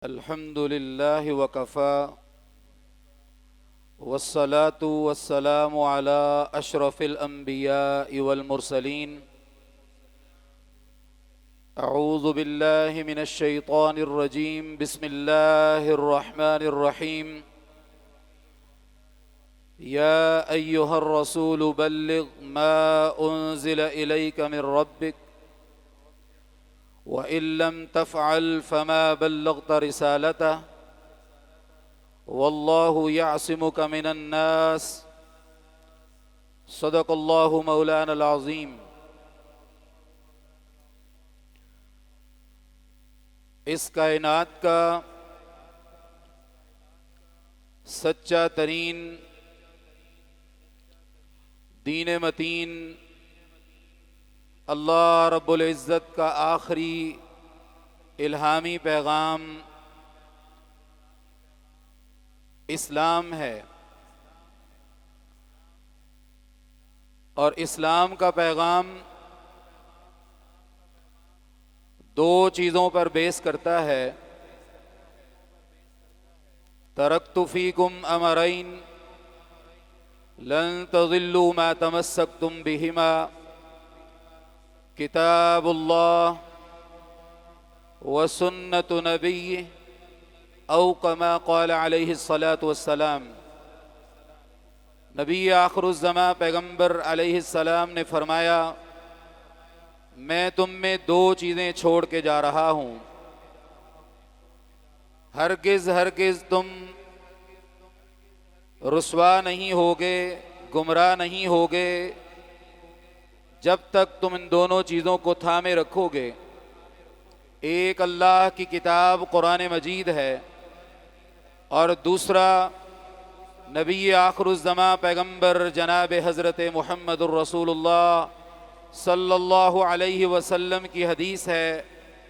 الحمد لله وكفى والصلاة والسلام على أشرف الأنبياء والمرسلين. أعوذ بالله من الشيطان الرجيم. بسم الله الرحمن الرحيم. يا أيها الرسول بلغ ما أنزل إليك من ربك وإن لم تفعل فما بلغت رسالته والله يعصمك من الناس. صدق الله مولانا العظيم. اس کائنات کا سچا ترین دین متین اللہ رب العزت کا آخری الہامی پیغام اسلام ہے، اور اسلام کا پیغام دو چیزوں پر بیس کرتا ہے. ترکت فیکم امرین لن تضلوا ما تمسکتم بہما کتاب اللہ وسنت نبی او کما قال علیہ الصلاۃ والسلام. نبی آخر الزماں پیغمبر علیہ السلام نے فرمایا، میں تم میں دو چیزیں چھوڑ کے جا رہا ہوں، ہرگز ہرگز تم رسوا نہیں ہوگے، گمراہ نہیں ہوگے جب تک تم ان دونوں چیزوں کو تھامے رکھو گے. ایک اللہ کی کتاب قرآن مجید ہے، اور دوسرا نبی آخر الزماں پیغمبر جناب حضرت محمد الرسول اللہ صلی اللہ علیہ وسلم کی حدیث ہے،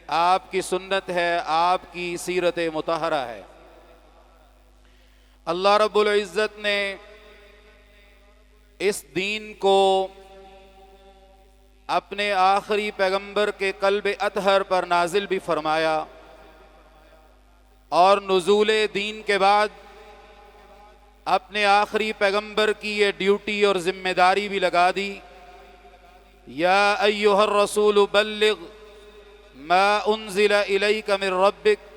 آپ کی سنت ہے، آپ کی سیرت مطہرہ ہے. اللہ رب العزت نے اس دین کو اپنے آخری پیغمبر کے قلب اطہر پر نازل بھی فرمایا، اور نزول دین کے بعد اپنے آخری پیغمبر کی یہ ڈیوٹی اور ذمہ داری بھی لگا دی. یا ایھا الرسول بلغ ما انزل الیک من ربک،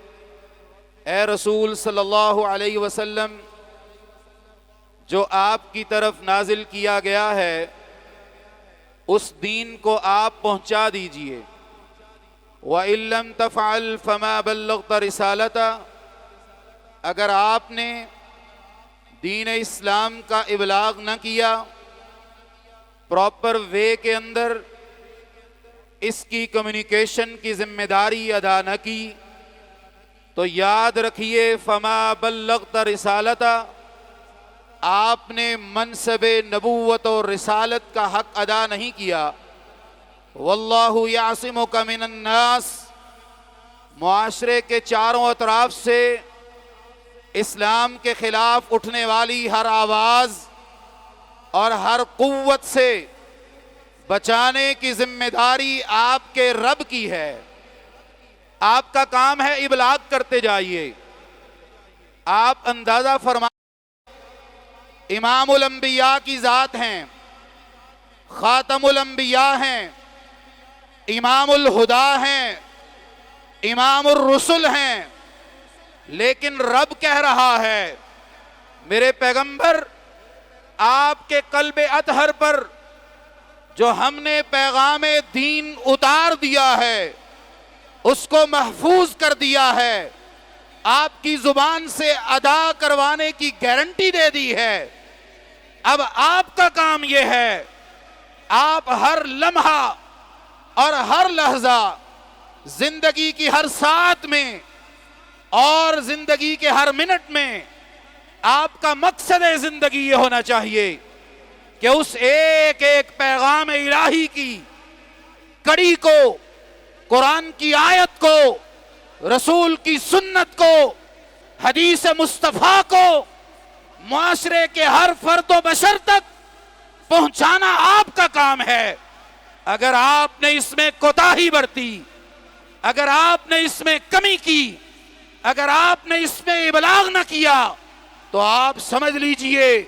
اے رسول صلی اللہ علیہ وسلم، جو آپ کی طرف نازل کیا گیا ہے اس دین کو آپ پہنچا دیجئے. وَإِن لَّمْ تَفْعَلْ فَمَا بَلَّغْتَ رِسَالَتَهُ، اگر آپ نے دین اسلام کا ابلاغ نہ کیا، پراپر وے کے اندر اس کی کمیونیکیشن کی ذمہ داری ادا نہ کی، تو یاد رکھیے فَمَا بَلَّغْتَ رِسَالَتَهُ، آپ نے منصب نبوت اور رسالت کا حق ادا نہیں کیا. واللہ یعصمک من الناس، معاشرے کے چاروں اطراف سے اسلام کے خلاف اٹھنے والی ہر آواز اور ہر قوت سے بچانے کی ذمہ داری آپ کے رب کی ہے. آپ کا کام ہے ابلاغ کرتے جائیے. آپ اندازہ فرمائیں، امام الانبیاء کی ذات ہیں، خاتم الانبیاء ہیں، امام الہدا ہیں، امام الرسل ہیں، لیکن رب کہہ رہا ہے میرے پیغمبر، آپ کے قلب اطہر پر جو ہم نے پیغام دین اتار دیا ہے اس کو محفوظ کر دیا ہے، آپ کی زبان سے ادا کروانے کی گارنٹی دے دی ہے. اب آپ کا کام یہ ہے، آپ ہر لمحہ اور ہر لحظہ زندگی کی ہر ساعت میں اور زندگی کے ہر منٹ میں آپ کا مقصد زندگی یہ ہونا چاہیے کہ اس ایک ایک پیغام الہی کی کڑی کو، قرآن کی آیت کو، رسول کی سنت کو، حدیث مصطفیٰ کو معاشرے کے ہر فرد و بشر تک پہنچانا آپ کا کام ہے. اگر آپ نے اس میں کوتاہی برتی، اگر آپ نے اس میں کمی کی اگر آپ نے اس میں ابلاغ نہ کیا تو آپ سمجھ لیجئے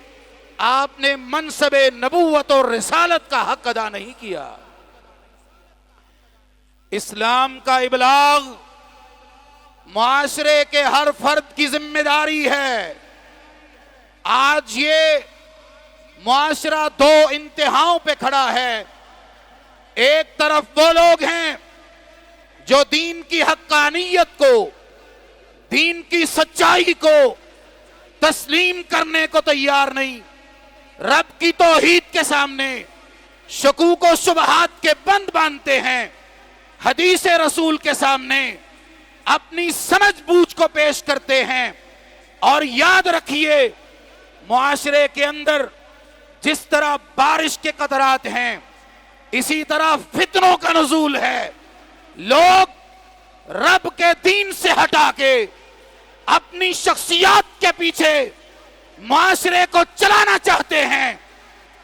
آپ نے منصب نبوت اور رسالت کا حق ادا نہیں کیا۔ اسلام کا ابلاغ معاشرے کے ہر فرد کی ذمہ داری ہے۔ آج یہ معاشرہ دو انتہاؤں پہ کھڑا ہے۔ ایک طرف وہ لوگ ہیں جو دین کی حقانیت کو، دین کی سچائی کو تسلیم کرنے کو تیار نہیں، رب کی توحید کے سامنے شکوک و شبہات کے بند باندھتے ہیں، حدیث رسول کے سامنے اپنی سمجھ بوجھ کو پیش کرتے ہیں۔ اور یاد رکھیے معاشرے کے اندر جس طرح بارش کے قطرات ہیں اسی طرح فتنوں کا نزول ہے۔ لوگ رب کے دین سے ہٹا کے اپنی شخصیات کے پیچھے معاشرے کو چلانا چاہتے ہیں،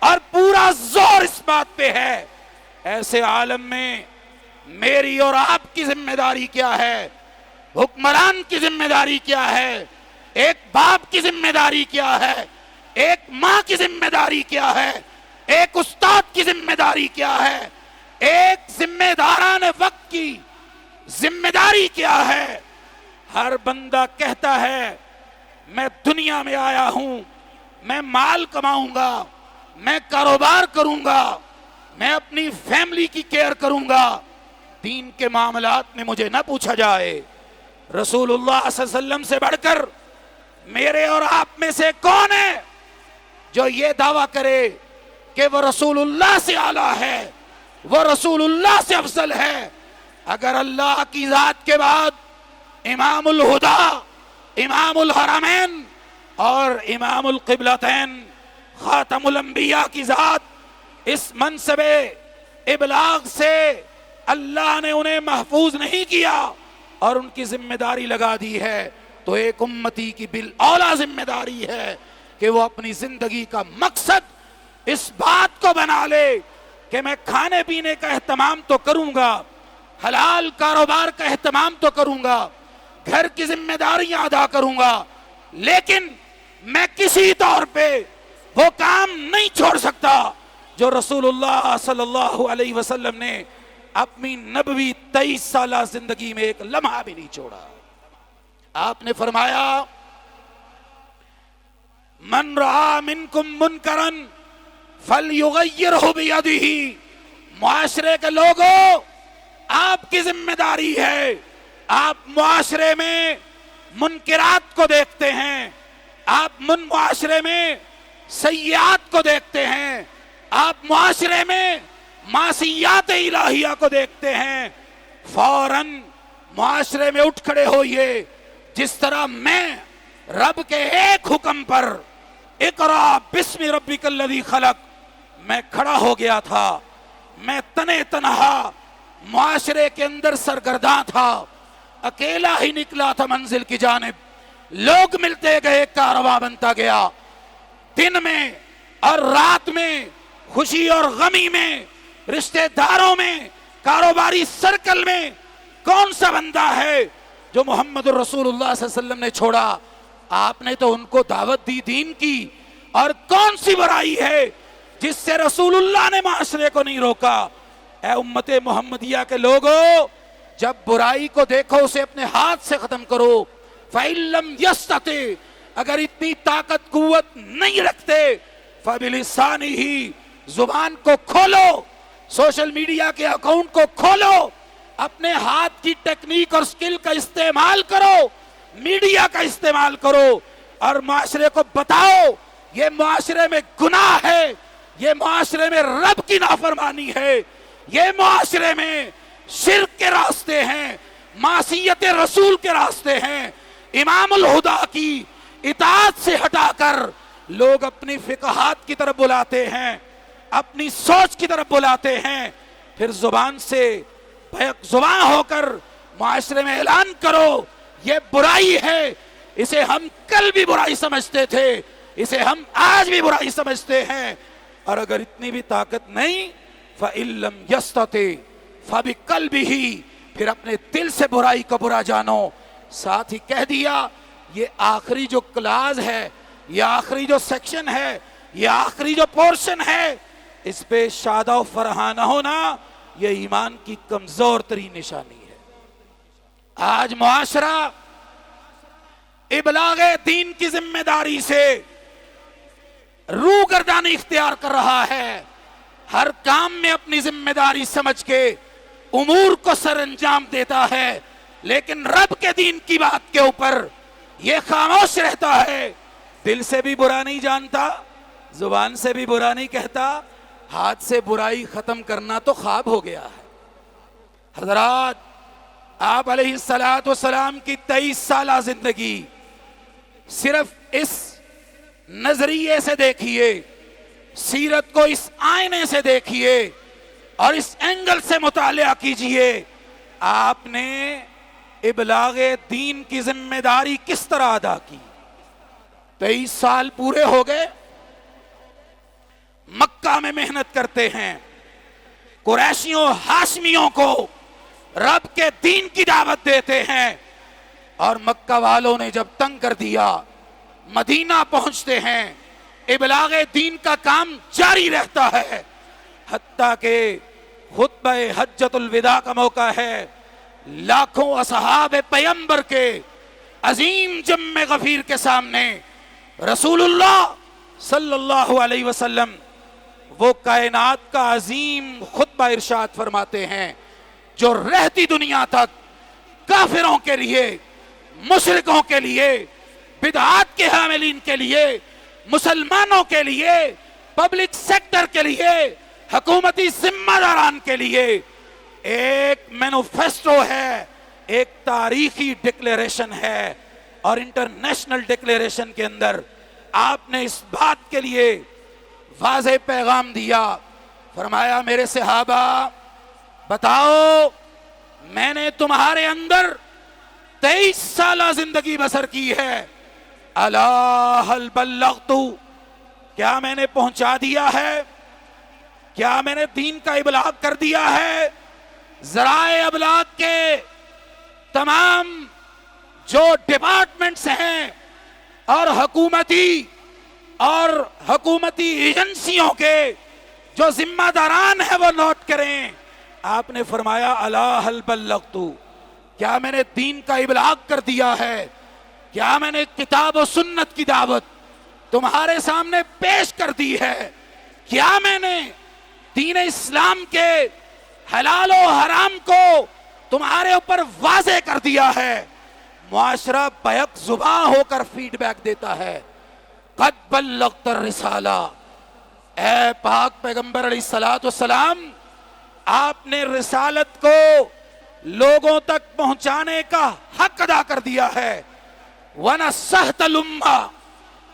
اور پورا زور اس بات پہ ہے۔ ایسے عالم میں میری اور آپ کی ذمہ داری کیا ہے؟ حکمران کی ذمہ داری کیا ہے؟ ایک باپ کی ذمہ داری کیا ہے؟ ایک ماں کی ذمہ داری کیا ہے؟ ایک استاد کی ذمہ داری کیا ہے؟ ایک ذمہ داران وقت کی ذمہ داری کیا ہے؟ ہر بندہ کہتا ہے میں دنیا میں آیا ہوں، میں مال کماؤں گا، میں کاروبار کروں گا، میں اپنی فیملی کی کیئر کروں گا، دین کے معاملات میں مجھے نہ پوچھا جائے۔ رسول اللہ صلی اللہ علیہ وسلم سے بڑھ کر میرے اور آپ میں سے کون ہے جو یہ دعویٰ کرے کہ وہ رسول اللہ سے اعلیٰ ہے، وہ رسول اللہ سے افضل ہے؟ اگر اللہ کی ذات کے بعد امام الہدا، امام الحرمین اور امام القبلتین خاتم الانبیاء کی ذات اس منصب ابلاغ سے اللہ نے انہیں محفوظ نہیں کیا اور ان کی ذمہ داری لگا دی ہے، تو ایک امتی کی بالاولیٰ ذمہ داری ہے کہ وہ اپنی زندگی کا مقصد اس بات کو بنا لے کہ میں کھانے پینے کا اہتمام تو کروں گا، حلال کاروبار کا اہتمام تو کروں گا، گھر کی ذمہ داریاں ادا کروں گا، لیکن میں کسی طور پہ وہ کام نہیں چھوڑ سکتا جو رسول اللہ صلی اللہ علیہ وسلم نے اپنی نبوی 23 سالہ زندگی میں ایک لمحہ بھی نہیں چھوڑا۔ آپ نے فرمایا من رعا منکم منکرن فلیغیرہ بیدہ، معاشرے کے لوگوں آپ کی ذمہ داری ہے، آپ معاشرے میں منکرات کو دیکھتے ہیں، آپ معاشرے میں سیئات کو دیکھتے ہیں، آپ معاشرے میں معصیات الہیہ کو دیکھتے ہیں، فوراً معاشرے میں اٹھ کھڑے ہوئے، جس طرح میں رب کے ایک حکم پر اقرا بسم ربک الذی خلق میں کھڑا ہو گیا تھا، میں تنے تنہا معاشرے کے اندر سرگرداں تھا، اکیلا ہی نکلا تھا منزل کی جانب، لوگ ملتے گئے، کارواں بنتا گیا، دن میں اور رات میں، خوشی اور غمی میں، رشتہ داروں میں، کاروباری سرکل میں کون سا بندہ ہے جو محمد رسول اللہ صلی اللہ علیہ وسلم نے چھوڑا؟ آپ نے تو ان کو دعوت دی دین کی، اور کون سی برائی ہے جس سے رسول اللہ نے معاشرے کو نہیں روکا؟ اے امت محمدیہ کے لوگوں، جب برائی کو دیکھو اسے اپنے ہاتھ سے ختم کرو۔ فَإِن لَمْ يَسْتَطِعْ، اگر اتنی طاقت قوت نہیں رکھتے، فَبِلِسَانِهِ، زبان کو کھولو، سوشل میڈیا کے اکاؤنٹ کو کھولو، اپنے ہاتھ کی ٹیکنیک اور سکل کا استعمال کرو، میڈیا کا استعمال کرو، اور معاشرے کو بتاؤ یہ معاشرے میں گناہ ہے، یہ معاشرے میں رب کی نافرمانی ہے، یہ معاشرے میں شرک کے راستے ہیں، معصیت رسول کے راستے ہیں۔ امام الہدا کی اطاعت سے ہٹا کر لوگ اپنی فقہات کی طرف بلاتے ہیں، اپنی سوچ کی طرف بلاتے ہیں، پھر زبان سے بیک زبان ہو کر معاشرے میں اعلان کرو یہ برائی ہے، اسے ہم کل بھی برائی سمجھتے تھے، اسے ہم آج بھی برائی سمجھتے ہیں، اور اگر اتنی بھی طاقت نہیں، فَإِن لَمْ يَسْتَطِعْ فَبِقَلْبِهِ، پھر اپنے دل سے برائی کو برا جانو، ساتھ ہی کہہ دیا یہ آخری جو کلاز ہے، یہ آخری جو سیکشن ہے، یہ آخری جو پورشن ہے، اس پہ شادہ و فرحاں نہ ہونا یہ ایمان کی کمزور ترین نشانی ہے۔ آج معاشرہ ابلاغ دین کی ذمہ داری سے روگردانی اختیار کر رہا ہے، ہر کام میں اپنی ذمہ داری سمجھ کے امور کو سر انجام دیتا ہے، لیکن رب کے دین کی بات کے اوپر یہ خاموش رہتا ہے، دل سے بھی برا نہیں جانتا، زبان سے بھی برا نہیں کہتا، ہاتھ سے برائی ختم کرنا تو خواب ہو گیا ہے۔ حضرات، آپ علیہ السلام کی 23 سالہ زندگی صرف اس نظریے سے دیکھیے، سیرت کو اس آئینے سے دیکھیے اور اس اینگل سے مطالعہ کیجئے، آپ نے ابلاغ دین کی ذمہ داری کس طرح ادا کی۔ 23 سال پورے ہو گئے، مکہ میں محنت کرتے ہیں، قریشیوں ہاشمیوں کو رب کے دین کی دعوت دیتے ہیں، اور مکہ والوں نے جب تنگ کر دیا مدینہ پہنچتے ہیں، ابلاغ دین کا کام جاری رہتا ہے، حتیٰ کہ خطبہ حجۃ الوداع کا موقع ہے، لاکھوں اصحاب پیغمبر کے عظیم جمع غفیر کے سامنے رسول اللہ صلی اللہ علیہ وسلم وہ کائنات کا عظیم خطبہ ارشاد فرماتے ہیں جو رہتی دنیا تک کافروں کے لیے، مشرکوں کے لیے، بدعات کے حاملین کے لیے، مسلمانوں کے لیے، پبلک سیکٹر کے لیے، حکومتی ذمہ داران کے لیے ایک مینوفیسٹو ہے، ایک تاریخی ڈکلیریشن ہے، اور انٹرنیشنل ڈکلیریشن کے اندر آپ نے اس بات کے لیے واضح پیغام دیا، فرمایا میرے صحابہ بتاؤ، میں نے تمہارے اندر 23 سالہ زندگی بسر کی ہے، الا هل بلغت، کیا میں نے پہنچا دیا ہے؟ کیا میں نے دین کا ابلاغ کر دیا ہے؟ ذرائع ابلاغ کے تمام جو ڈپارٹمنٹس ہیں اور حکومتی ایجنسیوں کے جو ذمہ داران ہیں وہ نوٹ کریں۔ آپ نے فرمایا الا هل بلغت، کیا میں نے دین کا ابلاغ کر دیا ہے؟ کیا میں نے کتاب و سنت کی دعوت تمہارے سامنے پیش کر دی ہے؟ کیا میں نے دین اسلام کے حلال و حرام کو تمہارے اوپر واضح کر دیا ہے؟ معاشرہ بیک زباں ہو کر فیڈ بیک دیتا ہے، قد بلغت الرسالہ، اے پاک پیغمبر علیہ السلام، آپ نے رسالت کو لوگوں تک پہنچانے کا حق ادا کر دیا ہے، وَنَصَحْتَ الْأُمَّةَ،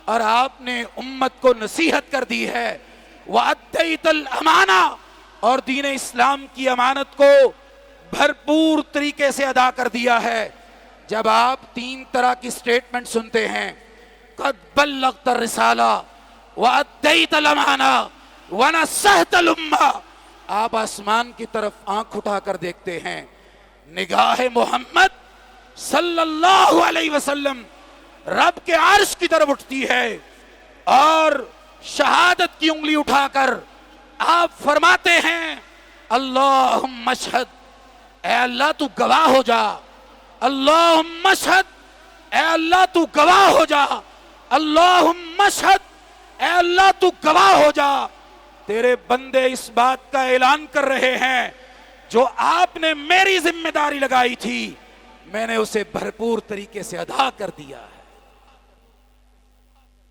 اور آپ نے امت کو نصیحت کر دی ہے، وَأَدَّيْتَ الْأَمَانَةَ، اور دین اسلام کی امانت کو بھرپور طریقے سے ادا کر دیا ہے۔ جب آپ 3 طرح کی سٹیٹمنٹ سنتے ہیں، قد بلغت الرسالہ، وَأَدَّيْتَ الْأَمَانَةَ، وَنَصَحْتَ الْأُمَّةَ، آپ آسمان کی طرف آنکھ اٹھا کر دیکھتے ہیں، نگاہ محمد صلی اللہ علیہ وسلم رب کے عرش کی طرف اٹھتی ہے، اور شہادت کی انگلی اٹھا کر آپ فرماتے ہیں اللہم اشہد، اے اللہ تو گواہ ہو جا، اللہم اشہد، اے اللہ تو گواہ ہو جا، اللہم اشہد، اے اللہ تو گواہ ہو جا۔ تیرے بندے اس بات کا اعلان کر رہے ہیں جو آپ نے میری ذمہ داری لگائی تھی، میں نے اسے بھرپور طریقے سے ادا کر دیا ہے۔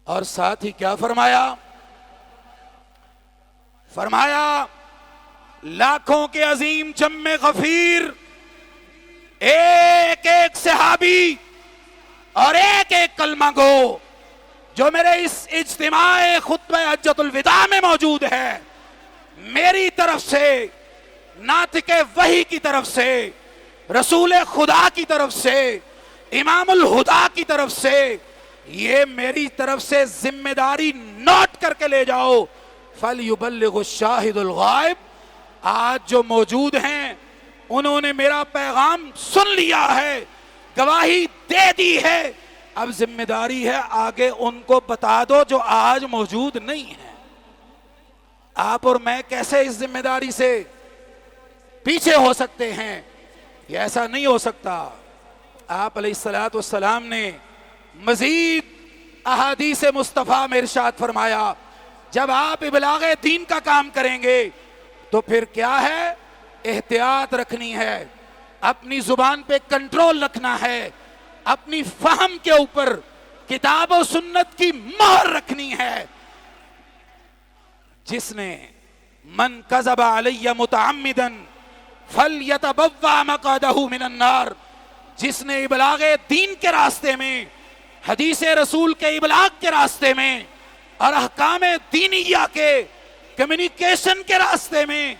اور ساتھ ہی کیا فرمایا؟ فرمایا لاکھوں کے عظیم جمع غفیر، ایک ایک صحابی اور ایک ایک کلمہ گو جو میرے اس اجتماع خطبہ حجۃ الوداع میں موجود ہے، میری طرف سے، ناطق وحی کی طرف سے، رسول خدا کی طرف سے، امام الہدا کی طرف سے، یہ میری طرف سے ذمہ داری نوٹ کر کے لے جاؤ۔ فَلْيُبَلِّغُ الشَّاهِدُ الْغَائِبُ، آج جو موجود ہیں انہوں نے میرا پیغام سن لیا ہے، گواہی دے دی ہے، اب ذمہ داری ہے آگے ان کو بتا دو جو آج موجود نہیں ہیں۔ آپ اور میں کیسے اس ذمہ داری سے پیچھے ہو سکتے ہیں؟ یہ ایسا نہیں ہو سکتا۔ آپ علیہ الصلوۃ والسلام نے مزید احادیث مصطفیٰ میں ارشاد فرمایا، جب آپ ابلاغ دین کا کام کریں گے تو پھر کیا ہے؟ احتیاط رکھنی ہے، اپنی زبان پہ کنٹرول رکھنا ہے، اپنی فہم کے اوپر کتاب و سنت کی مہر رکھنی ہے۔ جس نے من کذب علی متعمدا فلیتبوأ مقعدہ من النار، جس نے ابلاغ دین کے راستے میں، حدیث رسول کے ابلاغ کے راستے میں اور احکام دینیہ کے کمیونیکیشن کے راستے میں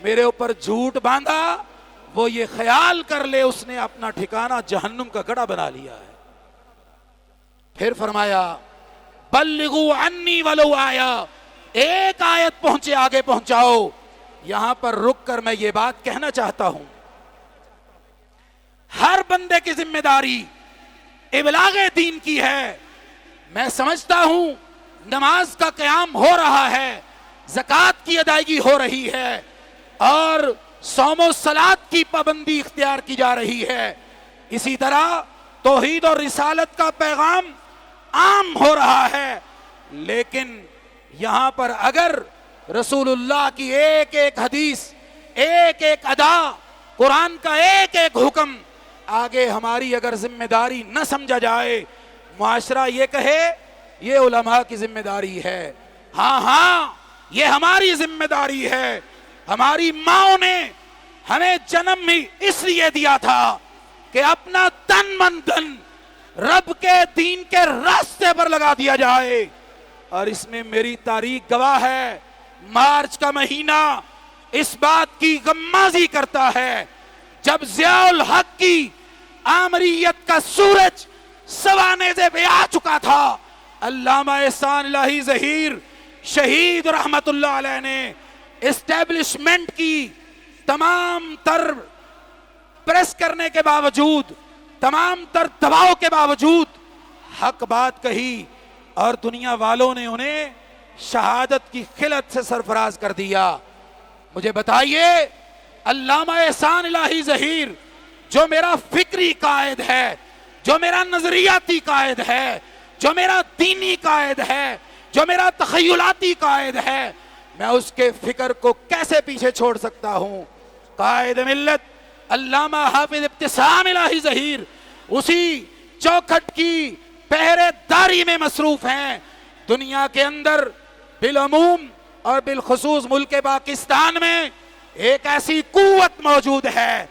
میرے اوپر جھوٹ باندھا، وہ یہ خیال کر لے اس نے اپنا ٹھکانہ جہنم کا گڑھا بنا لیا ہے۔ پھر فرمایا بلغوا عنی ولو آیا، ایک آیت پہنچے آگے پہنچاؤ۔ یہاں پر رک کر میں یہ بات کہنا چاہتا ہوں، ہر بندے کی ذمہ داری ابلاغ دین کی ہے۔ میں سمجھتا ہوں نماز کا قیام ہو رہا ہے، زکوٰۃ کی ادائیگی ہو رہی ہے اور صوم و صلات کی پابندی اختیار کی جا رہی ہے، اسی طرح توحید اور رسالت کا پیغام عام ہو رہا ہے، لیکن یہاں پر اگر رسول اللہ کی ایک ایک حدیث، ایک ایک ادا، قرآن کا ایک ایک حکم آگے ہماری اگر ذمہ داری نہ سمجھا جائے، معاشرہ یہ کہے یہ علماء کی ذمہ داری ہے۔ ہاں یہ ہماری ذمہ داری ہے۔ ہماری ماں نے ہمیں جنم ہی اس لیے دیا تھا کہ اپنا تن من دھن رب کے دین کے راستے پر لگا دیا جائے، اور اس میں میری تاریخ گواہ ہے۔ مارچ کا مہینہ اس بات کی غمازی کرتا ہے جب ضیاء الحق کی آمریت کا سورج سوانحے پہ آ چکا تھا، علامہ احسان الہی ظہیر شہید رحمت اللہ علیہ نے اسٹیبلشمنٹ کی تمام تر پریس کرنے کے باوجود، تمام تر دباؤ کے باوجود حق بات کہی، اور دنیا والوں نے انہیں شہادت کی خلعت سے سرفراز کر دیا۔ مجھے بتائیے علامہ احسان الہی ظہیر جو میرا فکری قائد ہے، جو میرا نظریاتی قائد ہے، جو میرا دینی قائد ہے، جو میرا تخیلاتی قائد ہے، میں اس کے فکر کو کیسے پیچھے چھوڑ سکتا ہوں؟ قائد ملت علامہ حافظ ابتسام الہی ظہیر اسی چوکھٹ کی پہرے داری میں مصروف ہیں۔ دنیا کے اندر بالعموم اور بالخصوص ملک پاکستان میں ایک ایسی قوت موجود ہے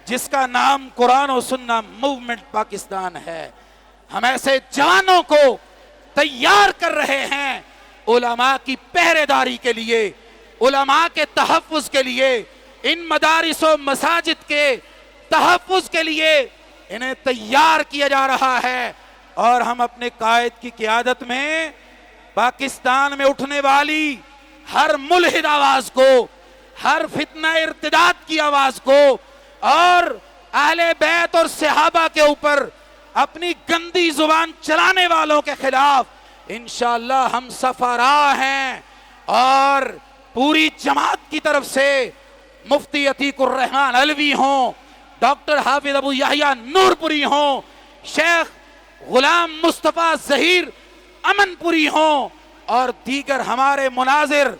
جس کا نام قرآن و سنت موومنٹ پاکستان ہے۔ ہم ایسے جوانوں کو تیار کر رہے ہیں علماء کی پہرے داری کے لیے، علماء کے تحفظ کے لیے، ان مدارس و مساجد کے تحفظ کے لیے انہیں تیار کیا جا رہا ہے، اور ہم اپنے قائد کی قیادت میں پاکستان میں اٹھنے والی ہر ملحد آواز کو، ہر فتنہ ارتداد کی آواز کو، اور اہل بیت اور صحابہ کے اوپر اپنی گندی زبان چلانے والوں کے خلاف انشاءاللہ ہم سفراء ہیں، اور پوری جماعت کی طرف سے مفتی عتیق الرحمان علوی ہوں، ڈاکٹر حافظ ابو یحییٰ نور پوری ہوں، شیخ غلام مصطفیٰ ظہیر امن پوری ہوں، اور دیگر ہمارے مناظر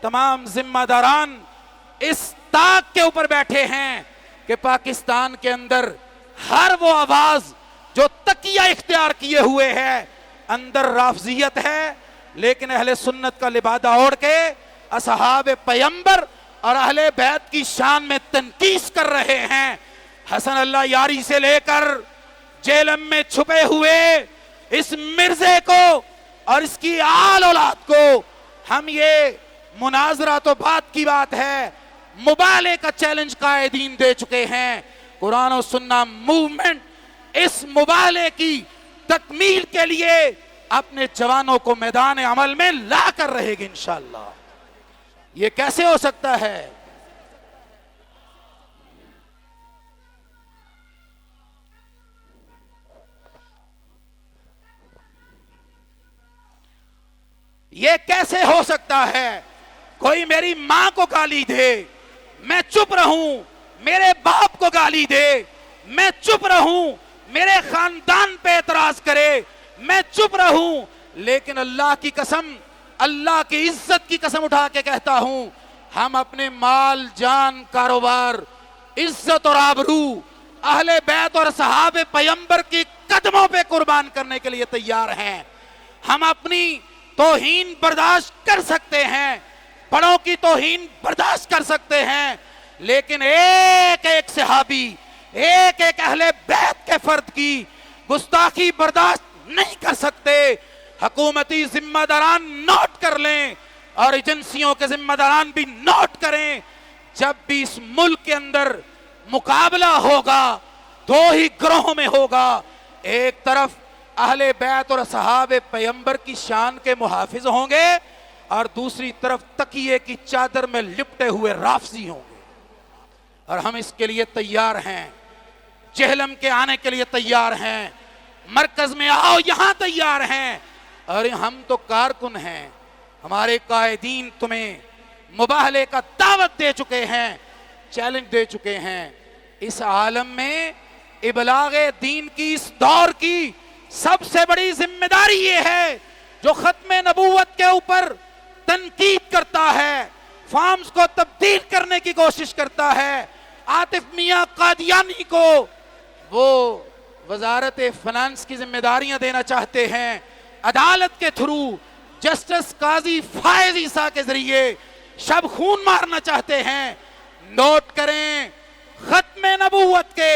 تمام ذمہ داران اس طاق کے اوپر بیٹھے ہیں کہ پاکستان کے اندر ہر وہ آواز جو تقیہ اختیار کیے ہوئے ہے، اندر رافضیت ہے لیکن اہل سنت کا لبادہ اوڑھ کے اصحاب پیمبر اور اہل بیت کی شان میں تنقیس کر رہے ہیں۔ حسن اللہ یاری سے لے کر جیلم میں چھپے ہوئے اس مرزے کو اور اس کی آل اولاد کو ہم یہ مناظرہ تو بات کی بات ہے، مبالغے کا چیلنج قائدین دے چکے ہیں۔ قرآن و سنت موومنٹ اس مبالغے کی تکمیل کے لیے اپنے جوانوں کو میدان عمل میں لا کر رہے گی انشاءاللہ۔ یہ کیسے ہو سکتا ہے؟ یہ کیسے ہو سکتا ہے؟ کوئی میری ماں کو گالی دے میں چپ رہوں، میرے باپ کو گالی دے میں چپ رہوں، میرے خاندان پہ اعتراض کرے میں چپ رہوں، لیکن اللہ کی قسم، اللہ کی عزت کی قسم اٹھا کے کہتا ہوں، ہم اپنے مال جان کاروبار عزت اور آبرو اہل بیت اور صحابہ پیغمبر کی قدموں پہ قربان کرنے کے لیے تیار ہیں۔ ہم اپنی توہین برداشت کر سکتے ہیں، بڑوں کی توہین برداشت کر سکتے ہیں، لیکن ایک ایک صحابی، ایک ایک اہل بیت کے فرد کی گستاخی برداشت نہیں کر سکتے۔ حکومتی ذمہ داران نوٹ کر لیں اور ایجنسیوں کے ذمہ داران بھی نوٹ کریں، جب بھی اس ملک کے اندر مقابلہ ہوگا دو ہی گروہوں میں ہوگا، ایک طرف اہل بیت اور صحابہ پیغمبر کی شان کے محافظ ہوں گے اور دوسری طرف تکیے کی چادر میں لپٹے ہوئے رافضی ہوں گے، اور ہم اس کے لیے تیار ہیں، جہلم کے آنے کے لیے تیار ہیں، مرکز میں آؤ یہاں تیار ہیں، اور ہم تو کارکن ہیں، ہمارے قائدین تمہیں مباہلے کا دعوت دے چکے ہیں، چیلنج دے چکے ہیں۔ اس عالم میں ابلاغ دین کی اس دور کی سب سے بڑی ذمہ داری یہ ہے، جو ختم نبوت کے اوپر تنقید کرتا ہے، فارمز کو تبدیل کرنے کی کوشش کرتا ہے، عاطف میاں قادیانی کو وہ وزارت فنانس کی ذمہ داریاں دینا چاہتے ہیں، عدالت کے تھرو جسٹس قاضی فائز عیسیٰ کے ذریعے شب خون مارنا چاہتے ہیں۔ نوٹ کریں، ختم نبوت کے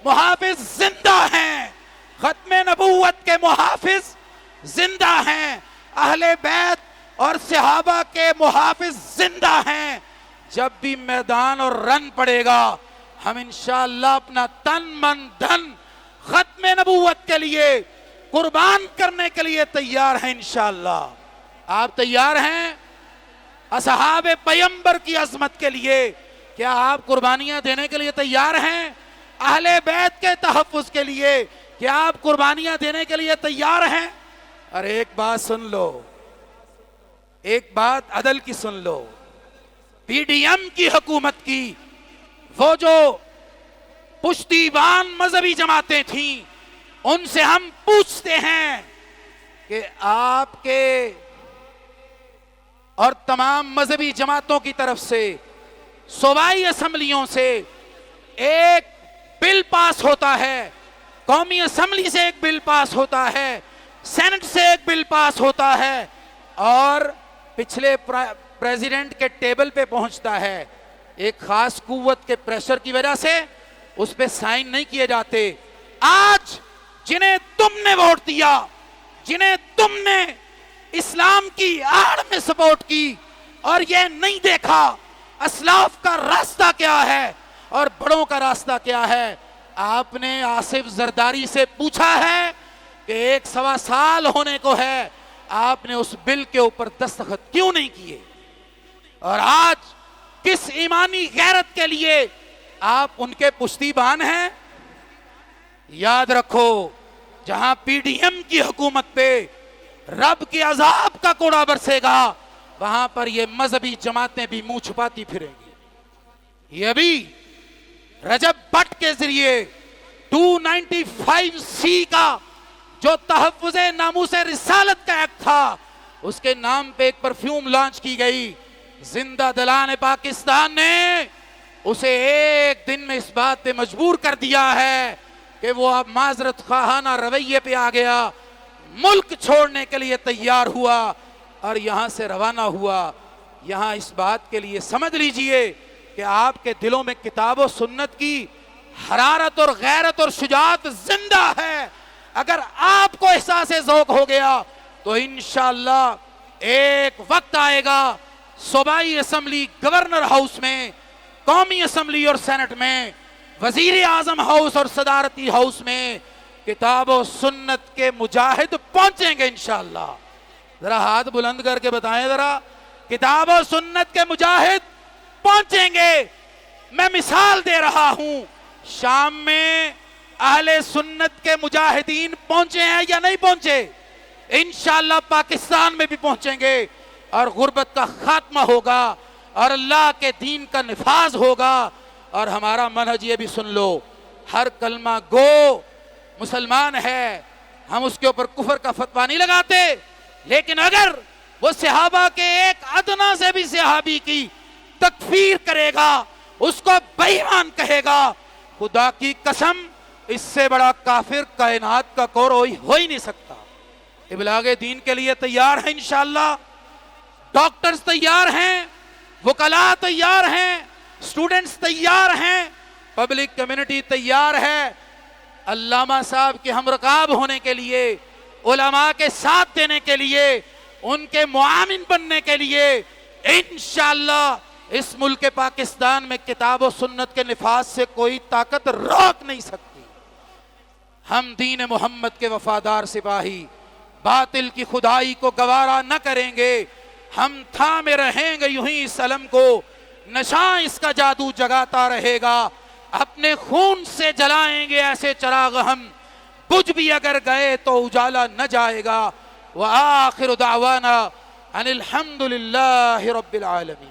محافظ زندہ ہیں، ختم نبوت کے محافظ زندہ ہیں، اہل بیت اور صحابہ کے محافظ زندہ ہیں۔ جب بھی میدان اور رن پڑے گا، ہم انشاءاللہ اپنا تن من دھن ختم نبوت کے لیے قربان کرنے کے لیے تیار ہیں انشاءاللہ۔ آپ تیار ہیں اصحاب پیغمبر کی عظمت کے لیے؟ کیا آپ قربانیاں دینے کے لیے تیار ہیں؟ اہل بیت کے تحفظ کے لیے کیا آپ قربانیاں دینے کے لیے تیار ہیں؟ اور ایک بات سن لو، ایک بات عدل کی سن لو، پی ڈی ایم کی حکومت کی وہ جو پشتیبان مذہبی جماعتیں تھیں، ان سے ہم پوچھتے ہیں کہ آپ کے اور تمام مذہبی جماعتوں کی طرف سے صوبائی اسمبلیوں سے ایک بل پاس ہوتا ہے، قومی اسمبلی سے ایک بل پاس ہوتا ہے، سینٹ سے ایک بل پاس ہوتا ہے، اور پچھلے پریزیڈنٹ کے ٹیبل پہ پہنچتا ہے، ایک خاص قوت کے پریشر کی وجہ سے اس پہ سائن نہیں کیے جاتے۔ آج جنہیں تم نے ووٹ دیا، جنہیں تم نے اسلام کی آڑ میں سپورٹ کی اور یہ نہیں دیکھا اسلاف کا راستہ کیا ہے اور بڑوں کا راستہ کیا ہے، آپ نے آصف زرداری سے پوچھا ہے کہ 1.25 سال ہونے کو ہے، آپ نے اس بل کے اوپر دستخط کیوں نہیں کیے؟ اور آج کس ایمانی غیرت کے لیے آپ ان کے پشتیبان ہیں؟ یاد رکھو، جہاں پی ڈی ایم کی حکومت پہ رب کے عذاب کا کوڑا برسے گا، وہاں پر یہ مذہبی جماعتیں بھی منہ چھپاتی پھریں گی۔ یہ بھی رجب بٹ کے ذریعے 295C کا جو تحفظ ناموس رسالت کا ایکٹ تھا، اس کے نام پہ ایک پرفیوم لانچ کی گئی۔ زندہ دلان پاکستان نے اسے ایک دن میں اس بات پہ مجبور کر دیا ہے کہ وہ اب معذرت خواہانہ رویے پہ آ گیا، ملک چھوڑنے کے لیے تیار ہوا اور یہاں سے روانہ ہوا۔ یہاں اس بات کے لیے سمجھ لیجئے کہ آپ کے دلوں میں کتاب و سنت کی حرارت اور غیرت اور شجاعت زندہ ہے۔ اگر آپ کو احساس ذوق ہو گیا تو انشاءاللہ ایک وقت آئے گا، صوبائی اسمبلی گورنر ہاؤس میں، قومی اسمبلی اور سینٹ میں، وزیر اعظم ہاؤس اور صدارتی ہاؤس میں کتاب و سنت کے مجاہد پہنچیں گے انشاءاللہ۔ ذرا ہاتھ بلند کر کے بتائیں، ذرا کتاب و سنت کے مجاہد پہنچیں گے۔ میں مثال دے رہا ہوں، شام میں اہل سنت کے مجاہدین پہنچے ہیں یا نہیں پہنچے؟ انشاءاللہ پاکستان میں بھی پہنچیں گے اور غربت کا خاتمہ ہوگا اور اللہ کے دین کا نفاذ ہوگا. اور ہمارا منہج یہ بھی سن لو، ہر کلمہ گو مسلمان ہے، ہم اس کے اوپر کفر کا فتویٰ نہیں لگاتے، لیکن اگر وہ صحابہ کے ایک ادنا سے بھی صحابی کی تکفیر کرے گا، اس کو بے ایمان کہے گا، خدا کی قسم اس سے بڑا کافر کائنات کا کوئی ہو ہی نہیں سکتا. ابلاغ دین کے لیے تیار ہیں انشاءاللہ، ڈاکٹرز تیار ہیں، وکلاء تیار ہیں، سٹوڈنٹس تیار ہیں، پبلک کمیونٹی تیار ہے. علامہ صاحب کے ہم رکاب ہونے کے لیے، علماء کے ساتھ دینے کے لیے، ان کے معاون بننے کے لیے انشاءاللہ اس ملک پاکستان میں کتاب و سنت کے نفاذ سے کوئی طاقت روک نہیں سکتی. ہم دین محمد کے وفادار سپاہی باطل کی خدائی کو گوارا نہ کریں گے. ہم تھامے رہیں گے یوں ہی اس علم کو، نشاں اس کا جادو جگاتا رہے گا. اپنے خون سے جلائیں گے ایسے چراغ ہم، بجھ بھی اگر گئے تو اجالا نہ جائے گا. وآخر دعوانا ان الحمد للہ رب العالمین.